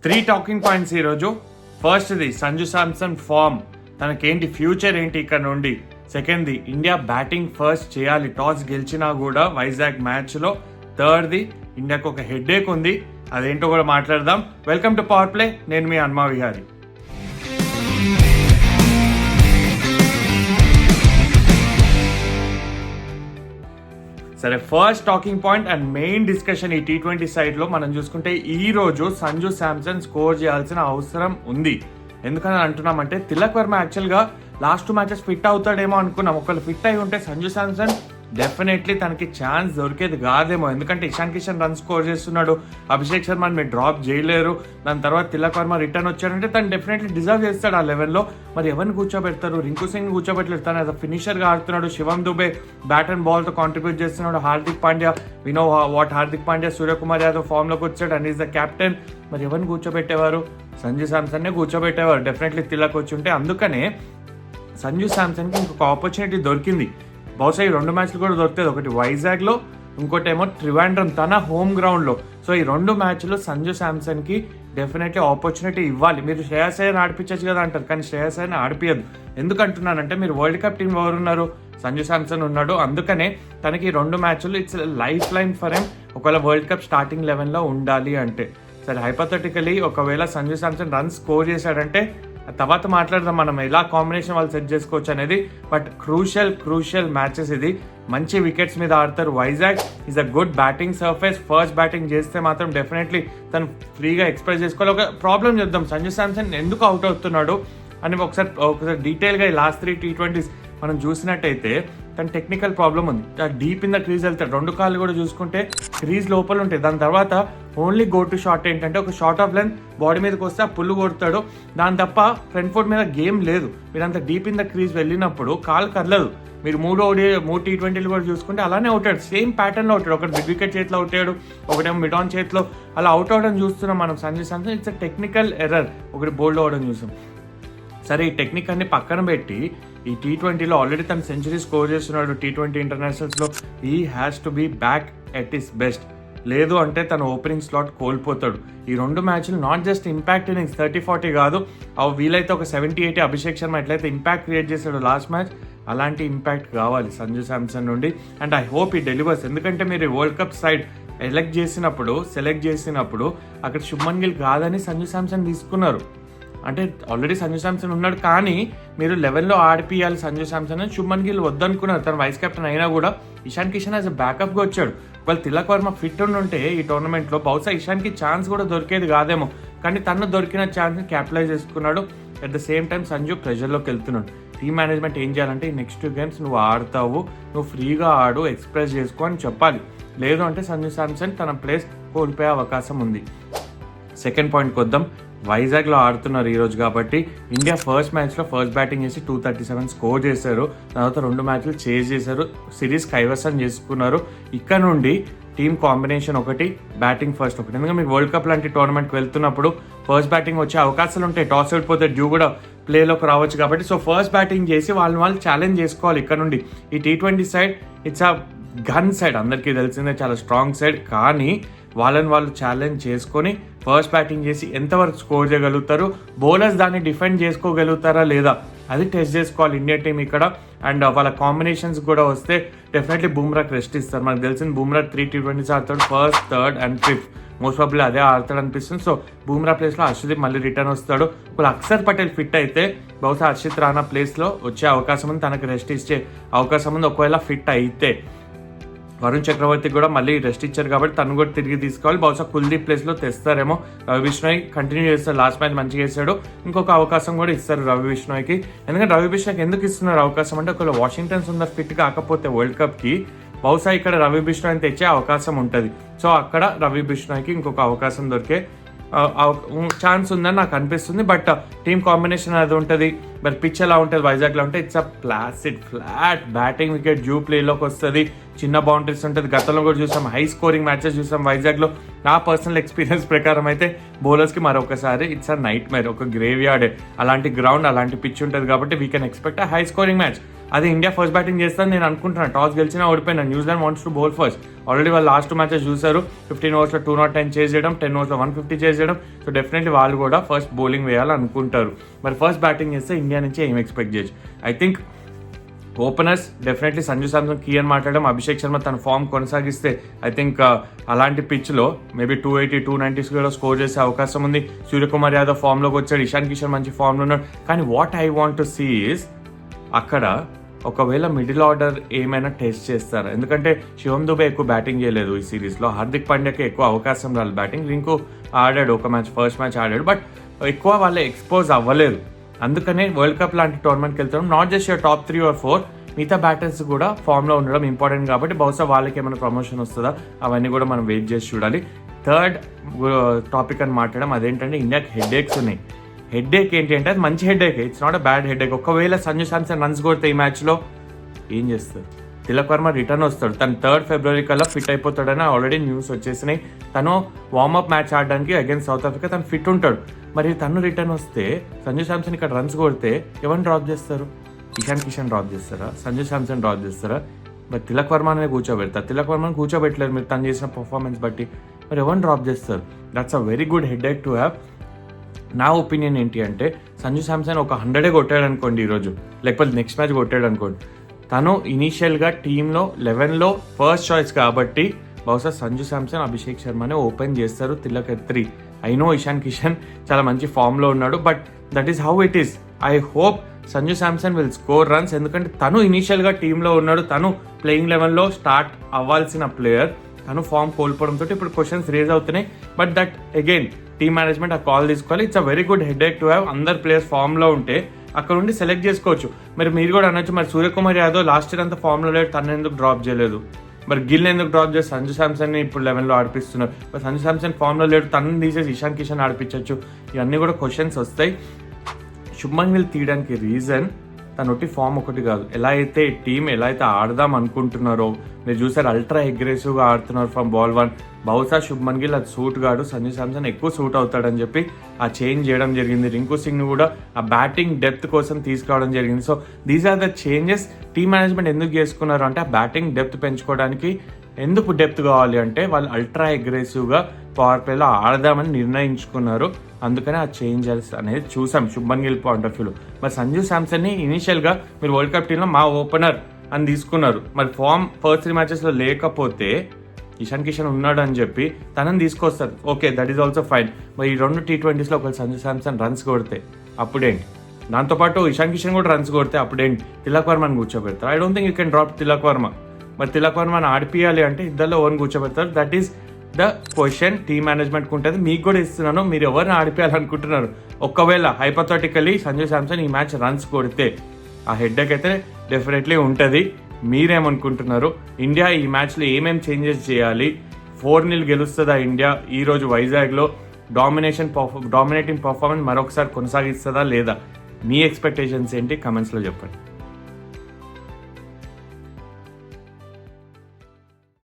3 talking points ఈరోజు. ఫస్ట్ది Sanju Samson form, తనకేంటి future ఏంటి ఇక్కడ నుండి. సెకండ్ది ఇండియా బ్యాటింగ్ ఫస్ట్ చేయాలి టాస్ గెలిచినా కూడా వైజాగ్ మ్యాచ్లో. థర్డ్ది ఇండియాకు ఒక హెడ్ఏక్ ఉంది, అదేంటో కూడా మాట్లాడదాం. వెల్కమ్ టు పవర్ ప్లే, నేను మీ హనుమా విహారీ. సరే, first talking point and main discussion ఈ T20 సైడ్లో మనం చూసుకుంటే ఈ రోజు సంజు శాంసన్ స్కోర్ చేయాల్సిన అవసరం ఉంది. ఎందుకని అంటున్నామంటే తిలక్ వర్మ యాక్చువల్గా లాస్ట్ 2 మ్యాచెస్ ఫిట్ అవుతాడేమో అనుకున్నాం. ఒకవేళ ఫిట్ అయి ఉంటే సంజు శాంసన్ డెఫినెట్లీ తనకి ఛాన్స్ దొరికేది కాదేమో. ఎందుకంటే ఇషాన్ కిషన్ రన్ స్కోర్ చేస్తున్నాడు, అభిషేక్ శర్మని మీరు డ్రాప్ చేయలేరు. దాని తర్వాత తిలక్ వర్మ రిటర్న్ వచ్చాడంటే తను డెఫినెట్లీ డిజర్వ్ చేస్తాడు ఆ లెవెల్లో. మరి ఎవరిని కూర్చోబెడతారు? రింకు సింగ్ కూర్చోబెట్టలేదు, తను యాజ్ అ ఫినిషర్గా ఆడుతున్నాడు. శివం దుబే బ్యాట్ అండ్ బాల్తో కాంట్రిబ్యూట్ చేస్తున్నాడు. హార్దిక్ పాండ్యా, వినో వాట్ హార్దిక్ పాండ్యా, సూర్యకుమార్ యాదవ్ ఫామ్లోకి వచ్చాడు అండ్ ఈజ్ ద కెప్టెన్. మరి ఎవరిని కూర్చోబెట్టేవారు? సంజు శాంసన్నే కూర్చోబెట్టేవారు డెఫినెట్లీ తిలక్ వచ్చి ఉంటే. అందుకనే సంజు శాంసన్కి ఇంకొక ఆపర్చునిటీ దొరికింది. బహుశా ఈ 2 మ్యాచ్లు కూడా దొరుకుతుంది, ఒకటి వైజాగ్లో, ఇంకోటేమో ట్రివాండ్రం తన హోమ్ గ్రౌండ్లో. సో ఈ 2 మ్యాచ్లు సంజు శాంసన్కి డెఫినెట్లీ ఆపర్చునిటీ ఇవ్వాలి. మీరు శ్రేయస్ అయ్యర్ని ఆడిపించచ్చు కదా అంటారు, కానీ శ్రేయస్ అయ్యర్ని ఆడిపించదు. ఎందుకంటున్నానంటే మీరు వరల్డ్ కప్ టీం ఎవరున్నారు? సంజు శాంసన్ ఉన్నాడు. అందుకనే తనకి 2 మ్యాచ్లు ఇట్స్ లైఫ్ లైన్ ఫర్ ఎమ్ ఒకవేళ వరల్డ్ కప్ స్టార్టింగ్ 11లో ఉండాలి అంటే. సరే, హైపోథెటికలీ ఒకవేళ సంజు శాంసన్ రన్ స్కోర్ చేశాడంటే తర్వాత మాట్లాడదాం మనం ఎలా కాంబినేషన్ వాళ్ళు సెట్ చేసుకోవచ్చు అనేది. బట్ క్రూషియల్ మ్యాచెస్ ఇది. మంచి వికెట్స్ మీద ఆడతారు. Vizag is a good batting surface. First batting చేస్తే మాత్రం డెఫినెట్లీ తను ఫ్రీగా ఎక్స్ప్రెస్ చేసుకోవాలి. ఒక ప్రాబ్లం చూద్దాం, సంజు శాంసన్ ఎందుకు అవుట్ అవుతున్నాడు అని ఒకసారి డీటెయిల్గా ఈ లాస్ట్ 3 T20s మనం చూసినట్టయితే తన టెక్నికల్ ప్రాబ్లం ఉంది. డీప్ ఇన్ ద క్రీజ్ వెళ్తాడు, 2 కాళ్ళు కూడా చూసుకుంటే క్రీజ్ లోపల ఉంటాయి. దాని తర్వాత ఓన్లీ గో టు షాట్ ఏంటంటే ఒక షార్ట్ ఆఫ్ లెంత్ బాడీ మీదకి వస్తే ఆ పుల్లు కొడతాడు. దాని తప్ప ఫ్రంట్ ఫుట్ మీద గేమ్ లేదు. మీరు అంత డీప్ ఇన్ ద క్రీజ్ వెళ్ళినప్పుడు కాలు కదలదు. మీరు 3 T20లు కూడా చూసుకుంటే అలానే అవుతాడు, సేమ్ ప్యాటర్న్లో అవుతాడు. ఒకటి బిగ్ వికెట్ చేతిలో అవుతాడు, ఒకటేమో మిడ్ ఆన్ చేతిలో అలా అవుట్ అవడం చూస్తున్నాం మనం Sanju Samson. It's a technical error, ఒకటి బోల్డ్ అవడం చూసాం. సరే, ఈ టెక్నిక్ అన్ని పక్కన పెట్టి ఈ T20లో ఆల్రెడీ తను సెంచరీ స్కోర్ చేస్తున్నాడు. T20 ఇంటర్నేషనల్స్లో he has to be back at his best. లేదు అంటే తన ఓపెనింగ్ స్లాట్ కోల్పోతాడు. ఈ 2 మ్యాచ్లు నాట్ జస్ట్ ఇంపాక్ట్ ఇన్నింగ్స్ 30-40 కాదు, అవి వీలైతే ఒక 70-80 అభిషేక్ శర్మ ఎట్లయితే ఇంపాక్ట్ క్రియేట్ చేశాడు లాస్ట్ మ్యాచ్, అలాంటి ఇంపాక్ట్ కావాలి సంజు శాంసన్ నుండి. అండ్ ఐ హోప్ ఈ డెలివర్స్. ఎందుకంటే మీరు వరల్డ్ కప్ సైడ్ సెలెక్ట్ చేసినప్పుడు అక్కడ శుభ్మన్ గిల్ కాదని సంజు శాంసన్ తీసుకున్నారు. అంటే ఆల్రెడీ సంజు శాంసన్ ఉన్నాడు, కానీ మీరు 11లో ఆడిపియాలి సంజు శాంసన్ అని శుభ్మన్ గిల్ వద్దనుకున్నారు. తను వైస్ కెప్టెన్ అయినా కూడా ఇషాన్ కిషన్ యాజ్ అ బ్యాకప్గా వచ్చాడు. ఒకవేళ తిలక్ వర్మ ఫిట్ ఉంటే ఈ టోర్నమెంట్లో బహుశా ఇషాన్కి ఛాన్స్ కూడా దొరికేది కాదేమో, కానీ తను దొరికిన ఛాన్స్ని క్యాపిటలైజ్ చేసుకున్నాడు. At the same time Sanju ప్రెషర్లోకి వెళ్తున్నాడు. టీమ్ మేనేజ్మెంట్ ఏం చేయాలంటే ఈ నెక్స్ట్ 2 గేమ్స్ నువ్వు ఆడతావు, నువ్వు ఫ్రీగా ఆడు, ఎక్స్ప్రెస్ చేసుకో అని చెప్పాలి. లేదు అంటే సంజు శాంసన్ తన ప్లేస్ కోల్పోయే అవకాశం ఉంది. సెకండ్ పాయింట్కి వద్దాం. వైజాగ్లో ఆడుతున్నారు ఈరోజు కాబట్టి ఇండియా ఫస్ట్ మ్యాచ్లో ఫస్ట్ బ్యాటింగ్ చేసి 237 స్కోర్ చేశారు. తర్వాత 2 మ్యాచ్లు చేజ్ చేశారు, సిరీస్ కైవసం చేసుకున్నారు. ఇక్కడ నుండి టీమ్ కాంబినేషన్ ఒకటి, బ్యాటింగ్ ఫస్ట్ ఒకటి. ఎందుకంటే మీకు వరల్డ్ కప్ లాంటి టోర్నమెంట్కి వెళ్తున్నప్పుడు ఫస్ట్ బ్యాటింగ్ వచ్చే అవకాశాలు ఉంటాయి. టాస్ ఓడిపోతే డ్యూ కూడా ప్లేలోకి రావచ్చు కాబట్టి సో ఫస్ట్ బ్యాటింగ్ చేసి వాళ్ళు ఛాలెంజ్ చేసుకోవాలి. ఇక్కడ నుండి ఈ T20 side it's a gun side, అందరికీ తెలిసిందే చాలా స్ట్రాంగ్ సైడ్, కానీ వాళ్ళు ఛాలెంజ్ చేసుకొని ఫస్ట్ బ్యాటింగ్ చేసి ఎంతవరకు స్కోర్ చేయగలుగుతారు, బౌలర్స్ దాన్ని డిఫెండ్ చేసుకోగలుగుతారా లేదా అది టెస్ట్ చేసుకోవాలి ఇండియా టీం ఇక్కడ. అండ్ వాళ్ళ కాంబినేషన్స్ కూడా వస్తే డెఫినెట్లీ బుమ్రాకి రెస్ట్ ఇస్తారు. మనకు తెలిసింది బుమ్రా 3 T20s ఆడతాడు, first, third and fifth. Most probably అదే ఆడతాడు అనిపిస్తుంది. సో బుమ్రా ప్లేస్లో హర్షదీప్ మళ్ళీ రిటర్న్ వస్తాడు. ఒకవేళ అక్షర్ పటేల్ ఫిట్ అయితే బహుశా హర్షిత్ రాణా ప్లేస్లో వచ్చే అవకాశం ఉంది, తనకు రెస్ట్ ఇచ్చే అవకాశం ఉంది. ఒకవేళ ఫిట్ అయితే వరుణ్ చక్రవర్తి కూడా మళ్ళీ రెస్ట్ ఇచ్చారు కాబట్టి తను కూడా తిరిగి తీసుకోవాలి. బహుశా కుల్దీప్ ప్లేస్లో తెస్తారేమో. రవి బిష్ణోయ్ కంటిన్యూ చేస్తారు, లాస్ట్ మ్యాచ్ మంచిగా చేశాడు, ఇంకొక అవకాశం కూడా ఇస్తారు రవి బిష్ణోయ్కి. ఎందుకంటే రవి బిష్ణోయ్కి ఎందుకు ఇస్తున్నారు అవకాశం అంటే ఒకవేళ వాషింగ్టన్ సుందర్ ఫిట్ కాకపోతే వరల్డ్ కప్కి బహుశా ఇక్కడ రవి బిష్ణోయ్ని తెచ్చే అవకాశం ఉంటుంది. సో అక్కడ రవి బిష్ణోయ్కి ఇంకొక అవకాశం దొరికే ఛాన్స్ ఉందని నాకు అనిపిస్తుంది. బట్ టీమ్ కాంబినేషన్ అది ఉంటుంది. మరి పిచ్ ఎలా ఉంటుంది వైజాగ్లో అంటే it's a flat batting wicket, dew ప్లేలోకి వస్తుంది, చిన్న బౌండరీస్ ఉంటుంది. గతంలో కూడా చూసాం, హై స్కోరింగ్ మ్యాచెస్ చూసాం వైజాగ్లో. నా పర్సనల్ ఎక్స్పీరియన్స్ ప్రకారం అయితే బౌలర్స్కి మరొకసారి ఇట్స్ అ నైట్ మేర్, ఒక గ్రేవ్ యార్డ్ అలాంటి గ్రౌండ్, అలాంటి పిచ్ ఉంటుంది కాబట్టి we can expect a high scoring match. అది ఇండియా ఫస్ట్ బ్యాటింగ్ చేస్తాను నేను అనుకుంటున్నాను. టాస్ గెలిచినా ఓడిపోయినా. New Zealand wants to bowl first. Already వాళ్ళు లాస్ట్ మ్యాచెస్ చూసారు. 15 ఓవర్స్లో 209 చేజ్ చేయడం, 10 ఓవర్స్లో 150 చేజ్ చేయడం. సో డెఫినెట్లీ వాళ్ళు కూడా ఫస్ట్ బౌలింగ్ వేయాలనుకుంటారు. మరి ఫస్ట్ బ్యాటింగ్ చేస్తే ఇండియా నుంచి ఏం ఎక్స్పెక్ట్ చేయొచ్చు? I think openers definitely Sanju Samson కీ అని మాట్లాడడం. అభిషేక్ శర్మ తన ఫామ్ కొనసాగిస్తే ఐ థింక్ అలాంటి పిచ్లో మేబీ 280, 290s కూడా స్కోర్ చేసే అవకాశం ఉంది. సూర్యకుమార్ యాదవ్ ఫామ్లోకి వచ్చాడు, ఇషాన్ కిషన్ మంచి ఫామ్లో ఉన్నాడు. కానీ what I want to see is అక్కడ ఒకవేళ మిడిల్ ఆర్డర్ ఏమైనా టెస్ట్ చేస్తారు. ఎందుకంటే శివం దుబే ఎక్కువ బ్యాటింగ్ చేయలేదు ఈ సిరీస్లో. హార్దిక్ పాండ్యాకి ఎక్కువ అవకాశం రాలేదు బ్యాటింగ్. రింకు ఆడాడు ఒక మ్యాచ్, ఫస్ట్ మ్యాచ్ ఆడాడు, బట్ ఎక్కువ వాళ్ళు ఎక్స్పోజ్ అవ్వలేదు. అందుకనే వరల్డ్ కప్ లాంటి టోర్నమెంట్కి వెళ్తాం. Not just your top 3 or 4, మిగతా బ్యాటర్స్ కూడా ఫామ్లో ఉండడం ఇంపార్టెంట్. కాబట్టి బహుశా వాళ్ళకి ఏమైనా ప్రమోషన్ వస్తుందా అవన్నీ కూడా మనం వెయిట్ చేసి చూడాలి. థర్డ్ టాపిక్ అని మాట్లాడడం, అదేంటంటే ఇండియాకి హెడ్ఏక్స్ ఉన్నాయి. హెడ్ఏక్ ఏంటి అంటే అది మంచి headache, it's not a bad headache. ఒకవేళ సంజు శాంసన్ రన్స్ కొడితే ఈ మ్యాచ్లో ఏం చేస్తారు? తిలక్ వర్మ రిటర్న్ వస్తాడు. తను 3rd February కల్లా ఫిట్ అయిపోతాడని ఆల్రెడీ న్యూస్ వచ్చేసినాయి. తను వార్మప్ మ్యాచ్ ఆడడానికి అగైన్స్ సౌత్ ఆఫ్రికా తను ఫిట్ ఉంటాడు. మరి తను రిటర్న్ వస్తే సంజు శాంసన్ ఇక్కడ రన్స్ కొడితే ఎవరిని డ్రాప్ చేస్తారు? ఇషాన్ కిషన్ డ్రాప్ చేస్తారా? సంజు శాంసన్ డ్రాప్ చేస్తారా? మరి తిలక్ వర్మనే కూర్చోబెడతారు. తిలక్ వర్మని కూర్చోబెట్టలేరు మీరు తను చేసిన పర్ఫార్మెన్స్ బట్టి. మరి ఎవరిని డ్రాప్ చేస్తారు? That's a very good headache to have. నా ఒపీనియన్ ఏంటి అంటే సంజు శాంసన్ ఒక 100 కొట్టాడు అనుకోండి ఈరోజు, లేకపోతే నెక్స్ట్ మ్యాచ్ కొట్టాడు అనుకోండి, తను ఇనీషియల్గా టీంలో 11లో ఫస్ట్ చాయిస్ కాబట్టి బహుశా సంజు శాంసన్, అభిషేక్ శర్మనే ఓపెన్ చేస్తారు. Tilak at 3. I know Ishan Kishan చాలా మంచి ఫామ్లో ఉన్నాడు, but that is how it is. I hope Sanju Samson will score runs. ఎందుకంటే తను ఇనీషియల్గా టీంలో ఉన్నాడు, తను ప్లేయింగ్ లెవెన్లో స్టార్ట్ అవ్వాల్సిన ప్లేయర్. తను ఫామ్ కోల్పోవడంతో ఇప్పుడు క్వశ్చన్స్ రేజ్ అవుతున్నాయి. But that again team management ఆ కాల్ తీసుకోవాలి. It's a very good headache to have. అందరు ప్లేయర్స్ ఫామ్లో ఉంటే అక్కడ ఉండి సెలెక్ట్ చేసుకోవచ్చు. మరి మీరు కూడా అనొచ్చు, మరి సూర్యకుమార్ యాదవ్ లాస్ట్ ఇయర్ అంతా ఫామ్లో లేడు, తను ఎందుకు డ్రాప్ చేయలేదు? మరి గిల్ ఎందుకు డ్రాప్ చేసి సంజు శాంసన్ని ఇప్పుడు 11లో ఆడిపిస్తున్నారు? మరి సంజు శాంసన్ ఫామ్లో లేడు, తనని తీసేసి ఇషాన్ కిషన్ ఆడిపించవచ్చు. ఇవన్నీ కూడా క్వశ్చన్స్ వస్తాయి. శుభ్మన్ గిల్ తీయడానికి రీజన్ తన ఒకటి ఫామ్ ఒకటి కాదు, ఎలా అయితే టీం ఎలా అయితే ఆడదాం అనుకుంటున్నారో మీరు చూసారు. అల్ట్రా అగ్రెసివ్గా ఆడుతున్నారు ఫ్రమ్ బాల్ 1. బహుశా శుభ్మన్ గిల్ అది సూట్ కాడు, సంజు శాంసన్ ఎక్కువ సూట్ అవుతాడని చెప్పి ఆ చేంజ్ చేయడం జరిగింది. రింకు సింగ్ని కూడా ఆ బ్యాటింగ్ డెప్త్ కోసం తీసుకురావడం జరిగింది. So these are the changes. Team management ఎందుకు చేసుకున్నారు అంటే ఆ బ్యాటింగ్ డెప్త్ పెంచుకోవడానికి. ఎందుకు డెప్త్ కావాలి అంటే వాళ్ళు అల్ట్రా అగ్రెసివ్గా పవర్ ప్లేలో ఆడదామని నిర్ణయించుకున్నారు. అందుకనే ఆ చేంజెస్ అనేది చూసాం శుభ్మన్ గిల్ పాయింట్ ఆఫ్ వ్యూలో. మరి సంజు శాంసన్ని ఇనీషియల్గా మీరు వరల్డ్ కప్ టీంలో మా ఓపెనర్ అని తీసుకున్నారు. మరి ఫామ్ ఫస్ట్ 3 మ్యాచెస్లో లేకపోతే ఇషాన్ కిషన్ ఉన్నాడు అని చెప్పి తనని తీసుకొస్తారు. Okay, that is also fine. మరి ఈ 2 T20sలో ఒకవేళ సంజు శాంసన్ రన్స్ కొడితే అప్పుడేంటి? దాంతోపాటు ఇషాన్ కిషన్ కూడా రన్స్ కొడితే అప్పుడేంటి? తిలక్ వర్మని కూర్చోబెడతారు. I don't think you can drop Tilak Varma. మరి తిలక్ వర్మని ఆడిపియాలి అంటే ఇద్దరిలో ఎవరిని కూర్చోబెడతారు? That is the question team మేనేజ్మెంట్కి ఉంటుంది. మీకు కూడా ఇస్తున్నాను, మీరు ఎవరిని ఆడిపోయాలనుకుంటున్నారు? ఒకవేళ హైపోథెటికల్లీ సంజు శాంసన్ ఈ మ్యాచ్ రన్స్ కొడితే ఆ హెడ్ఏక్ అయితే డెఫినెట్లీ ఉంటుంది. మీరేమనుకుంటున్నారు? ఇండియా ఈ మ్యాచ్లో ఏమేమి చేంజెస్ చేయాలి? 4-0 గెలుస్తుందా ఇండియా ఈరోజు వైజాగ్లో? డామినేటింగ్ పర్ఫార్మెన్స్ మరొకసారి కొనసాగిస్తుందా లేదా? మీ ఎక్స్పెక్టేషన్స్ ఏంటి? కమెంట్స్లో చెప్పండి.